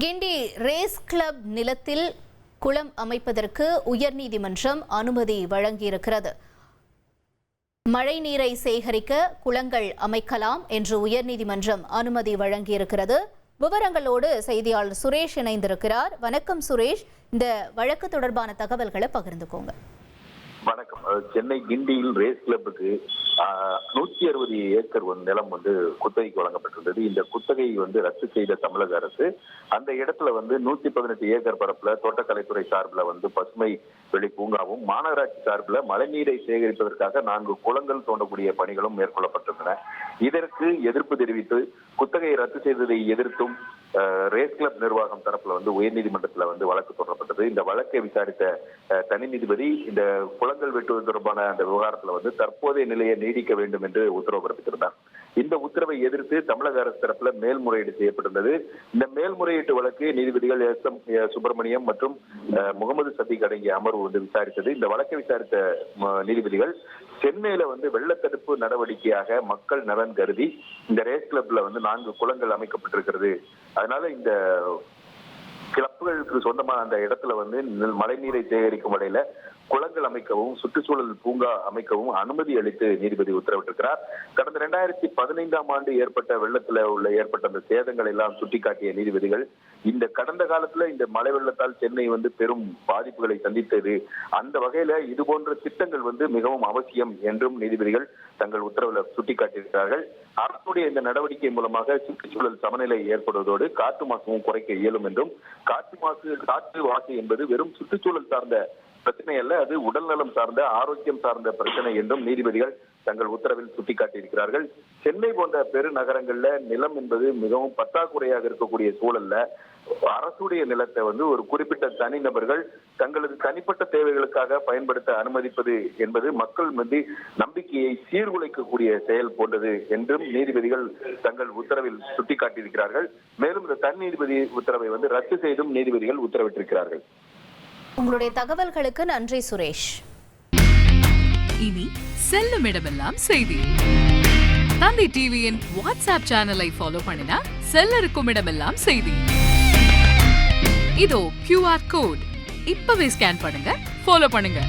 கிண்டி race club நிலத்தில் குளம் அமைப்பதற்கு உயர்நீதிமன்றம் அனுமதி வழங்கியிருக்கிறது. மழை நீரை சேகரிக்க குளங்கள் அமைக்கலாம் என்று உயர்நீதிமன்றம் அனுமதி வழங்கியிருக்கிறது. விவரங்களோடு செய்தியாளர் சுரேஷ் இணைந்திருக்கிறார். வணக்கம் சுரேஷ், இந்த வழக்கு தொடர்பான தகவல்களை பகிர்ந்துக்கோங்க. வணக்கம். சென்னை கிண்டியில் ரேஸ் கிளப்புக்கு 160 ஏக்கர் நிலம் குத்தகைக்கு வழங்கப்பட்டிருந்தது. இந்த குத்தகை ரத்து செய்த தமிழக அரசு அந்த இடத்துல 118 ஏக்கர் பரப்புல தோட்டக்கலைத்துறை சார்பில் பசுமை வெளி பூங்காவும், மாநகராட்சி சார்பில் மழைநீரை சேகரிப்பதற்காக 4 குளங்கள் தோண்டக்கூடிய பணிகளும் மேற்கொள்ளப்பட்டிருந்தன. இதற்கு எதிர்ப்பு தெரிவித்து குத்தகையை ரத்து செய்ததை எதிர்த்தும் ரேஸ் கிளப் நிர்வாகம் தரப்புல உயர்நீதிமன்றத்தில் வழக்கு தொடரப்பட்டது. இந்த வழக்கை விசாரித்த தனி நீதிபதி இந்த குளங்கள் வெட்டுவது தொடர்பான அந்த விவகாரத்துல தற்போதைய நிலையை நீடிக்க வேண்டும் என்று உத்தரவு பிறப்பித்திருந்தார். இந்த உத்தரவை எதிர்த்து தமிழக அரசு தரப்புல மேல்முறையீடு செய்யப்பட்டிருந்தது. இந்த மேல்முறையீட்டு வழக்கு நீதிபதிகள் எஸ்.எம். சுப்பிரமணியம் மற்றும் முகமது சதீக் அடங்கிய அமர்வு விசாரித்தது. இந்த வழக்கை விசாரித்த நீதிபதிகள் சென்னையில வெள்ளத்தடுப்பு நடவடிக்கையாக மக்கள் நலன் கருதி இந்த ரேஸ் கிளப்ல 4 குளங்கள் அமைக்கப்பட்டிருக்கிறது. அதனால இந்த கிளப்புகளுக்கு சொந்தமான அந்த இடத்துல மழை நீரை சேகரிக்கும் வகையில குளங்கள் அமைக்கவும், சுற்றுச்சூழல் பூங்கா அமைக்கவும் அனுமதி அளித்து நீதிபதி உத்தரவிட்டிருக்கிறார். கடந்த 2015ஆம் ஆண்டு ஏற்பட்ட வெள்ளத்துல ஏற்பட்ட அந்த சேதங்கள் எல்லாம் சுட்டிக்காட்டிய நீதிபதிகள் இந்த கடந்த காலத்துல இந்த மழை வெள்ளத்தால் சென்னை பெரும் பாதிப்புகளை சந்தித்தது. அந்த வகையில இது போன்ற திட்டங்கள் மிகவும் அவசியம் என்றும் நீதிபதிகள் தங்கள் உத்தரவில் சுட்டிக்காட்டியிருக்கிறார்கள். அரசுடைய இந்த நடவடிக்கை மூலமாக சுற்றுச்சூழல் சமநிலை ஏற்படுவதோடு காற்று மாசுவும் குறைக்க இயலும் என்றும், காற்று மாசு என்பது வெறும் சுற்றுச்சூழல் சார்ந்த பிரச்சனை அல்ல, அது உடல் நலம் சார்ந்த, ஆரோக்கியம் சார்ந்த பிரச்சனை என்றும் நீதிபதிகள் தங்கள் உத்தரவில் சுட்டிக்காட்டியிருக்கிறார்கள். சென்னை போன்ற பெருநகரங்கள்ல நிலம் என்பது மிகவும் பற்றாக்குறையாக இருக்கக்கூடிய சூழல்ல அரசுடைய நிலத்தை ஒரு குறிப்பிட்ட தனிநபர்கள் தங்களது தனிப்பட்ட தேவைகளுக்காக பயன்படுத்த அனுமதிப்பது என்பது மக்கள் மீது நம்பிக்கையை சீர்குலைக்கக்கூடிய செயல் போன்றது என்றும் நீதிபதிகள் தங்கள் உத்தரவில் சுட்டிக்காட்டியிருக்கிறார்கள். மேலும் இந்த தனி நீதிபதி உத்தரவை ரத்து செய்தும் நீதிபதிகள் உத்தரவிட்டிருக்கிறார்கள். உங்களுடைய தகவல்களுக்கு நன்றி சுரேஷ். இனி செல்லும் இடமெல்லாம் செய்தி. தந்தி டிவியின் வாட்ஸ்அப் சேனலை ஃபாலோ பண்ணினா செல்ல இருக்கும் இடமெல்லாம் செய்தி. இதோ QR கோட் இப்பவே ஸ்கேன் பண்ணுங்க, ஃபாலோ பண்ணுங்க.